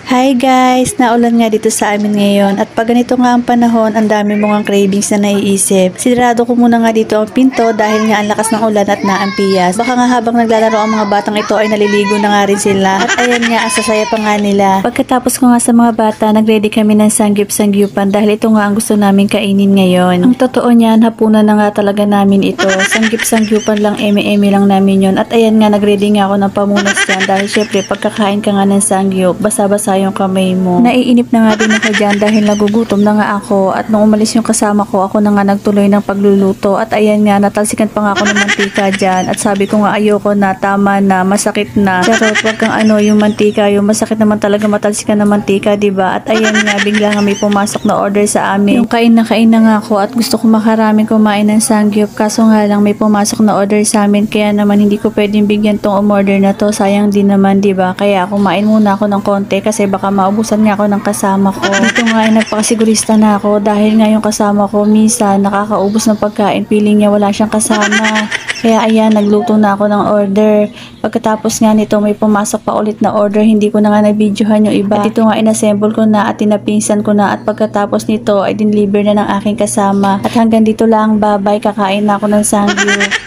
Hi guys! Naulan nga dito sa amin ngayon at pag ganito nga ang panahon, ang dami mong cravings na naiisip. Sinarado ko muna nga dito ang pinto dahil nga ang lakas ng ulan at naampiyas. Baka nga habang naglalaro ang mga batang ito ay naliligo na nga rin sila. At ayan nga, ang sasaya pa nga nila. Pagkatapos ko nga sa mga bata, nagready kami ng sangyup-sangyupan dahil ito nga ang gusto namin kainin ngayon. Ang totoo niyan, hapunan na nga talaga namin ito. Sangyup-sangyupan lang, eme-eme lang namin yon. At ayan nga, nagready nga ako ng pamunas dyan dahil syempre pagkakain ka nga ng sangyup, basa-basa yung kamay mo. Naiinip na nga din ako dyan dahil nagugutom na nga ako at nung umalis yung kasama ko, ako na nga nagtuloy ng pagluluto at ayan nga, natalsikan pa nga ako ng mantika dyan at sabi ko nga ayoko na, tama na, masakit na. Charot, wag kang yung mantika, yung masakit naman talaga matalsikan ng mantika, diba? At ayan nga, bigla nga may pumasok na order sa amin. Yung kain na nga ako at gusto ko makaraming kumain ng sangyup, kaso nga lang may pumasok na order sa amin kaya naman hindi ko pwedeng bigyan tong umorder na to, sayang din naman, diba? Kaya kumain muna ako ng konti kasi baka maubusan nga ako ng kasama ko. Dito nga ay nagpakasigurista na ako dahil nga yung kasama ko minsan nakakaubos ng pagkain, feeling niya wala siyang kasama. Kaya ayan, nagluto na ako ng order. Pagkatapos nga nito may pumasok pa ulit na order, hindi ko na nga na-videohan yung iba. At ito nga inassemble ko na at tinapinsan ko na at pagkatapos nito ay dinliver na ng aking kasama. At hanggang dito lang, bye-bye, kakain na ako ng sangyup.